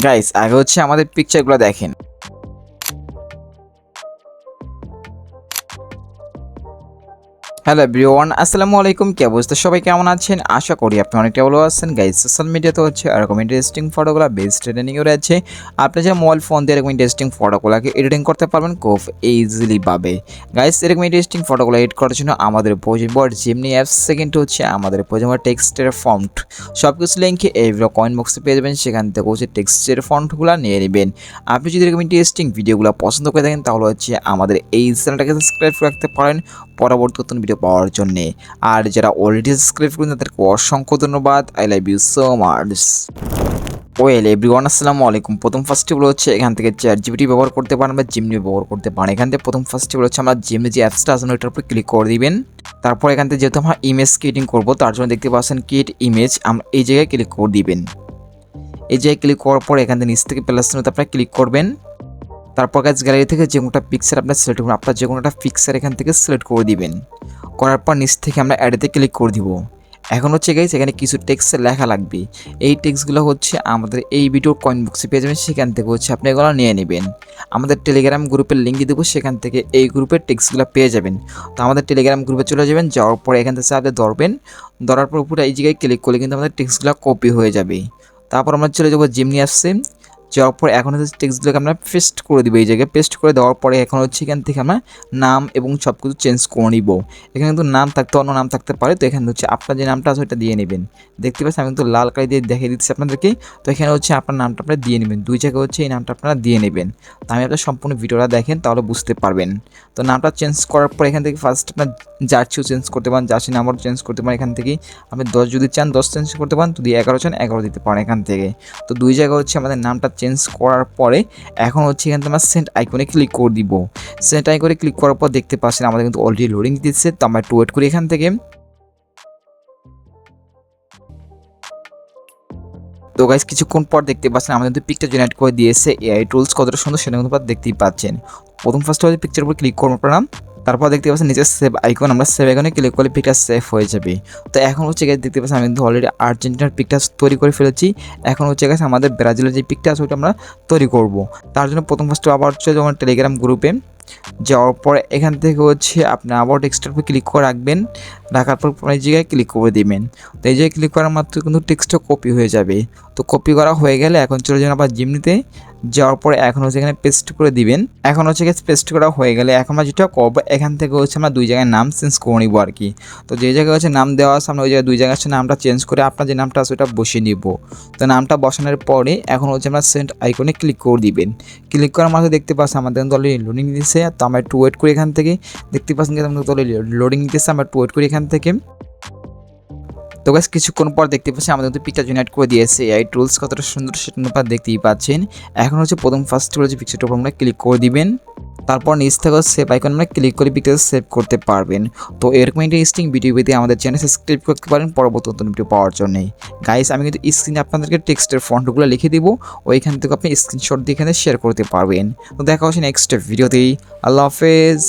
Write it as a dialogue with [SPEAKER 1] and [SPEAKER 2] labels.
[SPEAKER 1] Guys আগে হচ্ছে আমাদের পিকচারগুলো দেখেন। হ্যালো এভরিওয়ান, আসসালামু আলাইকুম। কি অবস্থা, সবাই কেমন আছেন? আশা করি আপনি অনেকটা ভালো আছেন। গাইস সোশ্যাল মিডিয়াতে হচ্ছে এরকম ইন্টারেস্টিং ফটোগুলো বেস্ট ট্রেন্ডিংয়ে রয়েছে। আপনি যে মোবাইল ফোন দিয়ে এরকম ইন্টারেস্টিং ফটোগুলোকে এডিটিং করতে পারবেন খুব ইজিলি ভাবে। গাইস এরকম ইন্টারেস্টিং ফটোগুলো এডিট করার জন্য আমাদের প্রয়োজন জিমনি অ্যাপস। সেকেন্ড হচ্ছে আমাদের প্রয়োজন টেক্সটের ফন্ট। সব কিছু লিঙ্কে এই কমেন্ট বক্সে পেয়ে যাবেন, সেখান থেকে হচ্ছে টেক্সটের ফন্টগুলো নিয়ে নেবেন। আপনি যদি এরকম ইন্টারেস্টিং ভিডিওগুলো পছন্দ করে থাকেন তাহলে হচ্ছে আমাদের এই চ্যানেলটাকে সাবস্ক্রাইব করে রাখতে পারেন পরবর্তী নতুন ভিডিও পাওয়ার জন্য। আর যারা অলরেডি সাবস্ক্রাইব করেন তাদেরকে অসংখ্য ধন্যবাদ। I love you so much. Well everyone, আসসালামু আলাইকুম। প্রথম ফার্স্টে বলে হচ্ছে এখান থেকে চ্যাট জিপিটি ব্যবহার করতে পারেন বা জিমনি ব্যবহার করতে পারেন। এখান থেকে প্রথম ফার্স্টে বলে হচ্ছে আমরা জিমনি যে অ্যাপসটা আছে ওটার উপর ক্লিক করে দিবেন। তারপর এখান থেকে যেহেতু আমরা ইমেজ ক্রিয়েটিং করবো তার জন্য দেখতে পাচ্ছেন ক্রিয়েট ইমেজ, আমরা এই জায়গায় ক্লিক করে দিবেন। এই জায়গায় ক্লিক করার পর এখান থেকে নিচ থেকে প্লাস চিহ্নতে আপনারা ক্লিক করবেন। তারপর গাইস গ্যালারি থেকে যে কোনোটা পিকচার আপনার সিলেক্ট করবেন, আপনার যে কোনোটা পিকচার এখান থেকে সিলেক্ট করে দিবেন। করার পর নিচ থেকে আমরা অ্যাডেতে ক্লিক করে দিব। এখন হচ্ছে গাইস এখানে কিছু টেক্সট লেখা লাগবে। এই টেক্সটগুলো হচ্ছে আমাদের এই ভিডিওর কমেন্ট বক্সে পেয়ে যাবেন, সেখান থেকে হচ্ছে আপনি এগুলো নিয়ে নেবেন। আমাদের টেলিগ্রাম গ্রুপের লিঙ্ক দিয়ে দেবো, সেখান থেকে এই গ্রুপের টেক্সটগুলো পেয়ে যাবেন। তো আমাদের টেলিগ্রাম গ্রুপে চলে যাবেন, যাওয়ার পরে এখান থেকে আপনি ধরবেন। ধরার পর পুরো এই জায়গায় ক্লিক করলে কিন্তু আমাদের টেক্সটগুলো কপি হয়ে যাবে। তারপর আমরা চলে যাবো জিমনি অ্যাপসে। যাওয়ার পর এখন হচ্ছে টেক্সটগুলোকে আমরা পেস্ট করে দিব। এই জায়গায় পেস্ট করে দেওয়ার পরে এখন হচ্ছে এখান থেকে আমরা নাম এবং সব কিছু চেঞ্জ করে নিব। এখানে কিন্তু নাম থাকতে অন্য নাম থাকতে পারে, তো এখানে হচ্ছে আপনার যে নামটা আছে ওইটা দিয়ে নেবেন। দেখতে পাচ্ছেন আমি কিন্তু লাল কালি দিয়ে দেখিয়ে দিচ্ছি আপনাদেরকে। তো এখানে হচ্ছে আপনার নামটা আপনারা দিয়ে নেবেন, দুই জায়গায় হচ্ছে এই নামটা আপনারা দিয়ে নেবেন। তো আমি আপনার সম্পূর্ণ ভিডিওটা দেখেন তাহলে বুঝতে পারবেন। তো নামটা চেঞ্জ করার পর এখান থেকে ফার্স্ট আপনার জার্সিও চেঞ্জ করতে পারেন, জার্সি নাম্বারও চেঞ্জ করতে পারেন। এখান থেকে আপনি 10 যদি চান 10 চেঞ্জ করতে পারেন, যদি 11 চান 11 দিতে পারেন এখান থেকে। তো দুই জায়গায় হচ্ছে আমাদের নামটা চেঞ্জ করার পরে এখন হচ্ছে এখান থেকে আমরা সেন্ড আইকনে ক্লিক করে দিব। সেন্ড আইকনে ক্লিক করার পর দেখতে পাচ্ছেন আমাদের কিন্তু অলরেডি লোডিং দিচ্ছে। তো আমরা একটু ওয়েট করি এখান থেকে। তো গাইস কিছুক্ষণ পর দেখতে পাচ্ছেন আমাদের কিন্তু পিকচার জেনারেট করে দিয়েছে এআই টুলস। কতটা সুন্দর সেটা কিন্তু দেখতেই পাচ্ছেন। প্রথম ফার্স্ট হচ্ছে পিকচার উপর ক্লিক করবো আপনারা। তারপর দেখতে পাচ্ছেন নিচে সেভ আইকন, আমরা সেভ আইকনে ক্লিক করলে পিকটা সেভ হয়ে যাবে। তো এখন হচ্ছে গাইস দেখতে পাচ্ছেন আমি কিন্তু অলরেডি আর্জেন্টিনার পিকটা তৈরি করে ফেলেছি। এখন হচ্ছে গাইস আমাদের ব্রাজিলের যে পিকটা আছে ওটা আমরা তৈরি করব। তার জন্য প্রথম ফার্স্টে আবার হচ্ছে যখন টেলিগ্রাম গ্রুপে যাওয়ার পরে এখান থেকে হচ্ছে আপনি আবার টেক্সটের উপর ক্লিক করে রাখবেন। রাখার পর এই জায়গায় ক্লিক করে দিবেন। তো এই জায়গায় ক্লিক করার মাত্র কিন্তু টেক্সটটা কপি হয়ে যাবে। তো কপি করা হয়ে গেলে এখন চলে যাবেন আবার জিমনিতে। যাওয়ার পরে এখন হচ্ছে এখানে পেস্ট করে দিবেন। এখন হচ্ছে পেস্ট করা হয়ে গেলে এখন আমরা যেটা করবো এখান থেকে হচ্ছে আমরা দুই জায়গায় নাম চেঞ্জ করে নিবো আর কি। তো যে জায়গায় হচ্ছে নাম দেওয়া আছে আমরা ওই জায়গায় দুই জায়গায় হচ্ছে নামটা চেঞ্জ করে আপনার যে নামটা আছে ওটা বসিয়ে নিব। তো নামটা বসানোর পরে এখন হচ্ছে আমরা সেন্ড আইকনে ক্লিক করে দিবেন। ক্লিক করার মাঝে দেখতে পাচ্ছি আমাদের অলরেডি লোডিং দিচ্ছে। তো আমরা একটু ওয়েট করি এখান থেকে। দেখতে পাচ্ছেন যে আমাদের অলরেডি লোডিং দিচ্ছে, আমরা একটু ওয়েট করি এখান থেকে। তো গাইস কিছুক্ষণ পর দেখতে পাচ্ছি আমাদের কিন্তু পিকচার জেনারেট করে দিয়েছে এআই টুলস। কতটা সুন্দর সেটা আপনারা দেখতেই পাচ্ছেন। এখন হচ্ছে প্রথম ফার্স্ট যে পিকচারটার উপর আমরা ক্লিক করে দিবেন। তারপর নিচ থেকে সেভ আইকন আমরা ক্লিক করে পিকচার সেভ করতে পারবেন। তো এরকম ইন্টারেস্টিং ভিডিও পেতে আমাদের চ্যানেল সাবস্ক্রাইব করতে পারেন পরবর্তী নতুন ভিডিও পাওয়ার জন্য। গাইস আমি কিন্তু স্ক্রিনে আপনাদেরকে টেক্সটের ফন্টগুলো লিখে দিব, ওইখান থেকে আপনি স্ক্রিনশট দিয়ে এখানে শেয়ার করতে পারবেন। তো দেখা হচ্ছে নেক্সট ভিডিওতেই। আল্লাহ হাফেজ।